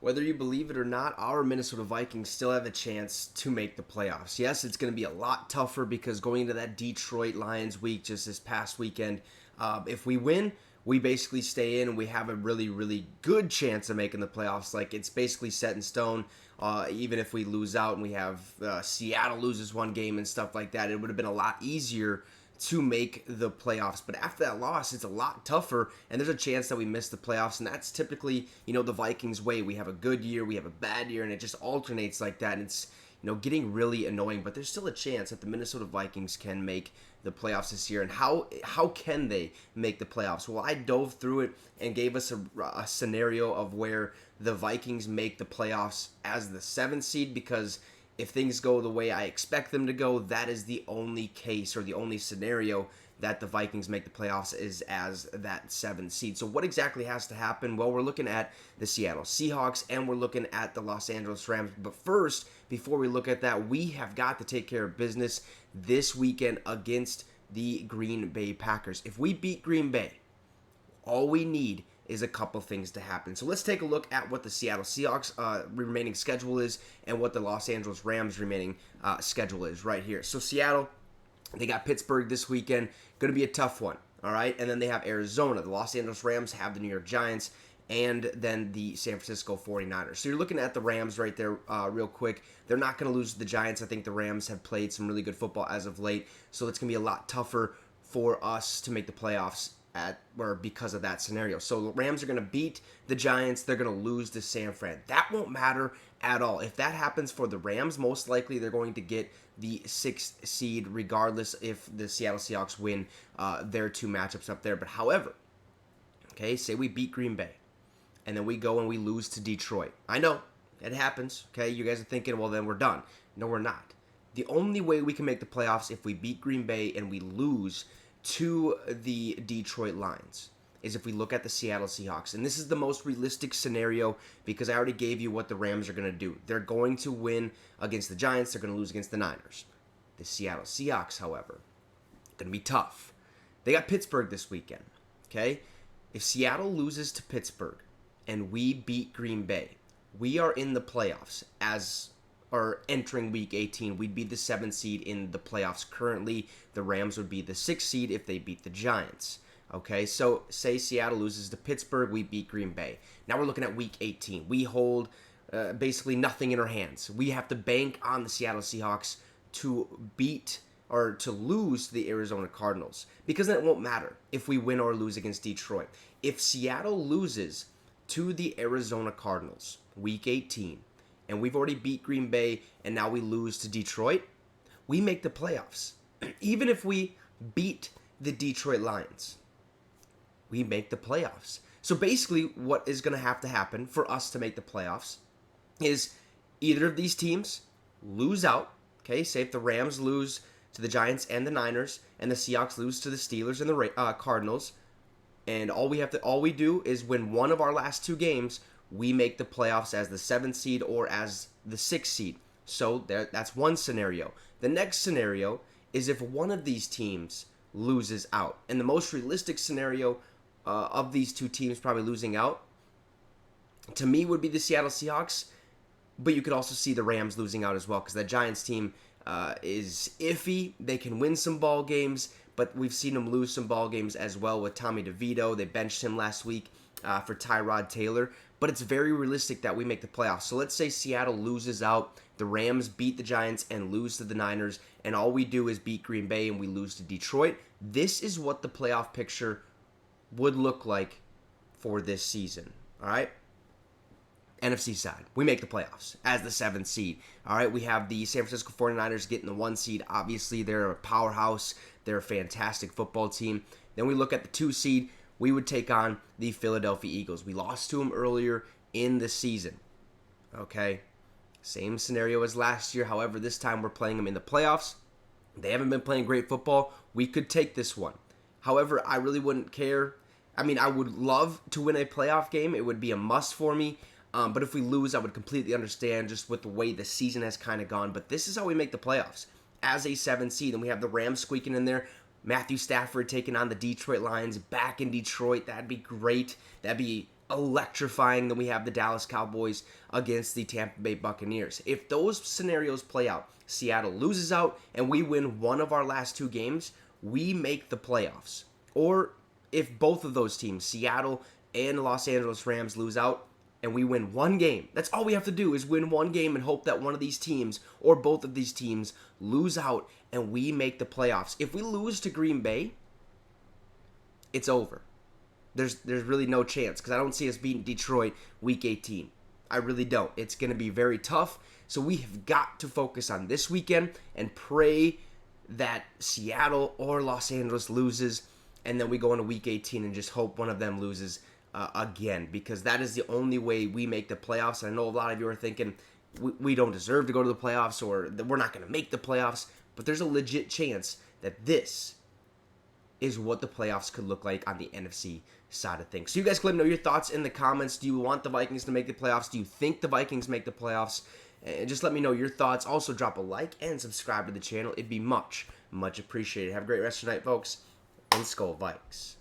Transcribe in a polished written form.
Whether you believe it or not, our Minnesota Vikings still have a chance to make the playoffs. Yes, it's going to be a lot tougher because going into that Detroit Lions week just this past weekend, if we win, we basically stay in and we have a really, really good chance of making the playoffs. Like, it's basically set in stone. Even if we lose out and we have Seattle loses one game and stuff like that, it would have been a lot easier to make the playoffs. But after that loss, it's a lot tougher, and there's a chance that we miss the playoffs, and that's typically, the Vikings' way. We have a good year, we have a bad year, and it just alternates like that, and it's, getting really annoying. But there's still a chance that the Minnesota Vikings can make the playoffs this year. And how can they make the playoffs? Well, I dove through it and gave us a scenario of where the Vikings make the playoffs as the 7th seed, because if things go the way I expect them to go, that is the only case or the only scenario that the Vikings make the playoffs is as that 7th seed. So what exactly has to happen? Well, we're looking at the Seattle Seahawks and we're looking at the Los Angeles Rams. But first, before we look at that, we have got to take care of business this weekend against the Green Bay Packers. If we beat Green Bay, all we need is a couple things to happen. So let's take a look at what the Seattle Seahawks remaining schedule is and what the Los Angeles Rams remaining schedule is right here. So Seattle, they got Pittsburgh this weekend. Going to be a tough one, all right? And then they have Arizona. The Los Angeles Rams have the New York Giants and then the San Francisco 49ers. So you're looking at the Rams right there real quick. They're not going to lose to the Giants. I think the Rams have played some really good football as of late, so it's going to be a lot tougher for us to make the playoffs because of that scenario. So the Rams are going to beat the Giants. They're going to lose to San Fran. That won't matter at all. If that happens for the Rams, most likely they're going to get the 6th seed regardless if the Seattle Seahawks win their 2 matchups up there. But however, okay, say we beat Green Bay and then we go and we lose to Detroit. I know, it happens, okay? You guys are thinking, well, then we're done. No, we're not. The only way we can make the playoffs if we beat Green Bay and we lose to the Detroit Lions is if we look at the Seattle Seahawks. And this is the most realistic scenario because I already gave you what the Rams are going to do. They're going to win against the Giants. They're going to lose against the Niners. The Seattle Seahawks, however, going to be tough. They got Pittsburgh this weekend, okay? If Seattle loses to Pittsburgh and we beat Green Bay, we are in the playoffs or entering week 18. We'd be the 7th seed in the playoffs. Currently, the Rams would be the 6th seed if they beat the Giants. Okay, so say Seattle loses to Pittsburgh, we beat Green Bay. Now we're looking at week 18. We hold basically nothing in our hands. We have to bank on the Seattle Seahawks to beat or to lose to the Arizona Cardinals, because then it won't matter if we win or lose against Detroit. If Seattle loses to the Arizona Cardinals week 18, and we've already beat Green Bay, and now we lose to Detroit, we make the playoffs. Even if we beat the Detroit Lions, we make the playoffs. So basically, what is going to have to happen for us to make the playoffs is either of these teams lose out, okay? Say if the Rams lose to the Giants and the Niners, and the Seahawks lose to the Steelers and the Cardinals, and all we do is win one of our last 2 games, we make the playoffs as the 7th seed or as the 6th seed. So that's one scenario. The next scenario is if one of these teams loses out. And the most realistic scenario of these 2 teams probably losing out, to me, would be the Seattle Seahawks. But you could also see the Rams losing out as well, because that Giants team is iffy. They can win some ball games, but we've seen them lose some ball games as well with Tommy DeVito. They benched him last week for Tyrod Taylor. But it's very realistic that we make the playoffs. So let's say Seattle loses out, the Rams beat the Giants and lose to the Niners, and all we do is beat Green Bay and we lose to Detroit. This is what the playoff picture would look like for this season, all right? NFC side, we make the playoffs as the 7th seed. All right, we have the San Francisco 49ers getting the 1 seed. Obviously, they're a powerhouse. They're a fantastic football team. Then we look at the 2 seed. We would take on the Philadelphia Eagles. We lost to them earlier in the season. Okay, same scenario as last year. However, this time we're playing them in the playoffs. They haven't been playing great football. We could take this one. However, I really wouldn't care. I mean, I would love to win a playoff game. It would be a must for me. But if we lose, I would completely understand just with the way the season has kind of gone. But this is how we make the playoffs as a 7th seed. And we have the Rams squeaking in there. Matthew Stafford taking on the Detroit Lions back in Detroit. That'd be great. That'd be electrifying than we have the Dallas Cowboys against the Tampa Bay Buccaneers. If those scenarios play out, Seattle loses out and we win one of our last 2 games, we make the playoffs. Or if both of those teams, Seattle and Los Angeles Rams, lose out and we win 1 game, that's all we have to do is win 1 game and hope that one of these teams or both of these teams lose out and we make the playoffs. If we lose to Green Bay, it's over. There's really no chance because I don't see us beating Detroit week 18. I really don't. It's going to be very tough. So we have got to focus on this weekend and pray that Seattle or Los Angeles loses, and then we go into week 18 and just hope one of them loses again, because that is the only way we make the playoffs. And I know a lot of you are thinking we don't deserve to go to the playoffs or that we're not going to make the playoffs, but there's a legit chance that this is what the playoffs could look like on the NFC side of things. So you guys can let me know your thoughts in the comments. Do you want the Vikings to make the playoffs? Do you think the Vikings make the playoffs? And just let me know your thoughts. Also, drop a like and subscribe to the channel. It'd be much, much appreciated. Have a great rest of your night, folks. And Skol Vikes.